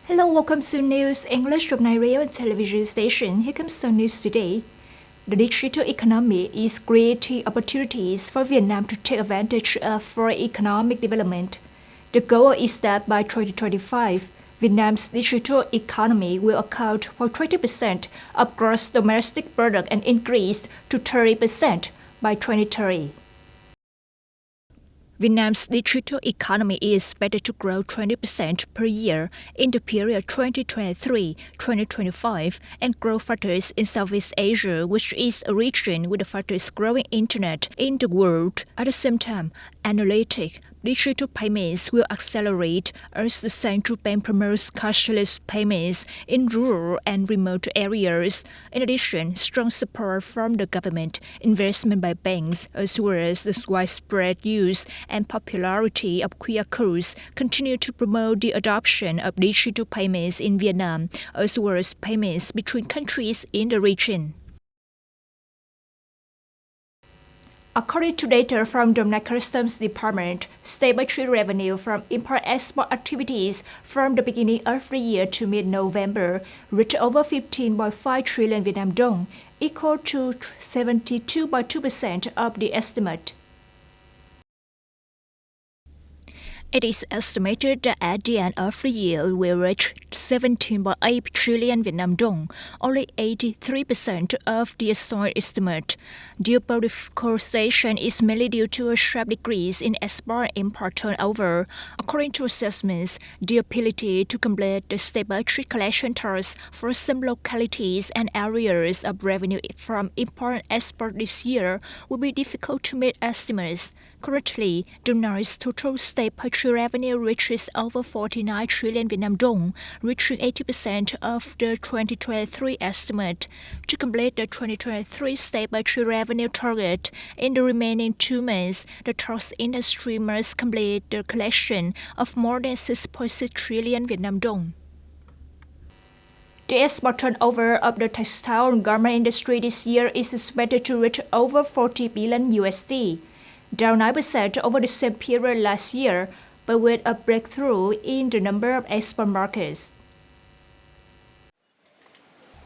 Hello, welcome to News English from radio and television station. Here comes some news today. The digital economy is creating opportunities for Vietnam to take advantage of for economic development. The goal is that by 2025, Vietnam's digital economy will account for 20% of gross domestic product and increase to 30% by 2030. Vietnam's digital economy is expected to grow 20% per year in the period 2023-2025 and grow further in Southeast Asia, which is a region with the fastest growing internet in the world. At the same time, analytic digital payments will accelerate as the central bank promotes cashless payments in rural and remote areas. In addition, strong support from the government, investment by banks, as well as the widespread use and popularity of QR codes continue to promote the adoption of digital payments in Vietnam, as well as payments between countries in the region. According to data from the Customs Department, state budget revenue from import-export activities from the beginning of the year to mid-November reached over 15.5 trillion Vietnam dong, equal to 72.2% of the estimate. It is estimated that at the end of the year it will reach 17.8 trillion Vietnam dong, only 83% of the assigned estimate. Geopolitical situation is mainly due to a sharp decrease in export-import turnover. According to assessments, the ability to complete the state budget collection task for some localities and areas of revenue from import-export this year will be difficult to meet estimates. Currently, the North's total state budget revenue reaches over 49 trillion Vietnam dong, reaching 80% of the 2023 estimate. To complete the 2023 state budget revenue target in the remaining 2 months, the trucks industry must complete the collection of more than 6.6 trillion Vietnam dong. The export turnover of the textile and garment industry this year is expected to reach over 40 billion USD. Down 9% over the same period last year, but with a breakthrough in the number of export markets.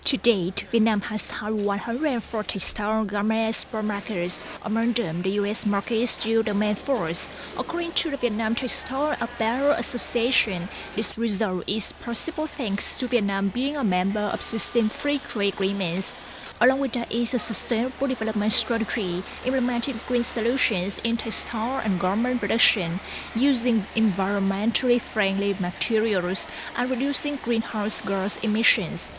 To date, Vietnam has had 140 textile garment export markets. Among them, the U.S. market is still the main force. According to the Vietnam Textile Apparel Association, this result is possible thanks to Vietnam being a member of 16 free trade agreements. Along with that is a sustainable development strategy, implementing green solutions in textile and garment production, using environmentally friendly materials, and reducing greenhouse gas emissions.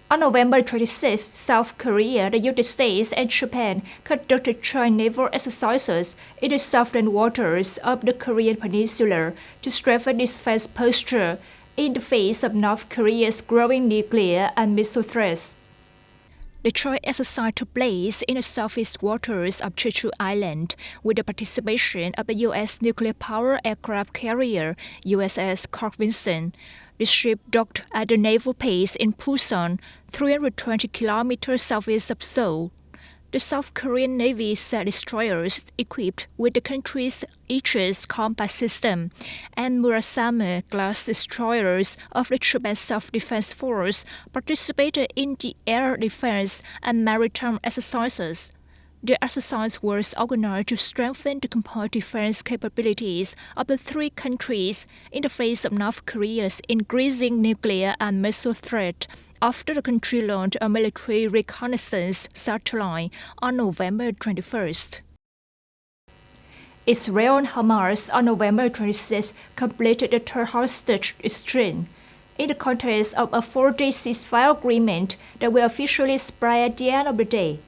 On November 26, South Korea, the United States, and Japan conducted joint naval exercises in the southern waters of the Korean Peninsula to strengthen defense posture in the face of North Korea's growing nuclear and missile threats. The joint exercise took place in the southeast waters of Jeju Island with the participation of the U.S. nuclear power aircraft carrier USS Carl Vinson. The ship docked at the naval base in Pusan, 320 kilometers southeast of Seoul. The South Korean Navy sent destroyers equipped with the country's Aegis combat system and Murasame-class destroyers of the Japan Self-Defense Force participated in the air defense and maritime exercises. The exercise was organized to strengthen the combined defense capabilities of the 3 countries in the face of North Korea's increasing nuclear and missile threat after the country launched a military reconnaissance satellite on November 21st. Israel and Hamas on November 26th completed the third hostage exchange in the context of a 4-day ceasefire agreement that will officially expire at the end of the day.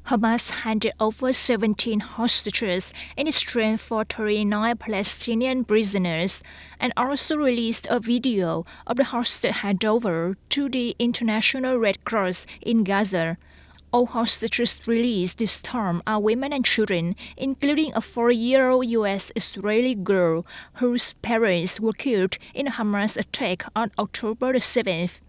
Hamas handed over 17 hostages in exchange for 39 Palestinian prisoners and also released a video of the hostage handover to the International Red Cross in Gaza. All hostages released this time are women and children, including a 4-year-old U.S.-Israeli girl whose parents were killed in a Hamas attack on October 7th.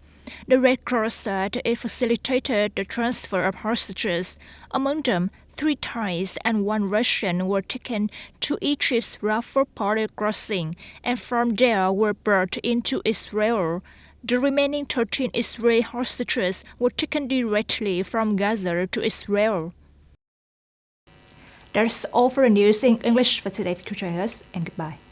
The Red Cross said it facilitated the transfer of hostages. Among them, 3 Thais and 1 Russian were taken to Egypt's Rafah border crossing and from there were brought into Israel. The remaining 13 Israeli hostages were taken directly from Gaza to Israel. That's all for the news in English for today. Thank you for joining us, and goodbye.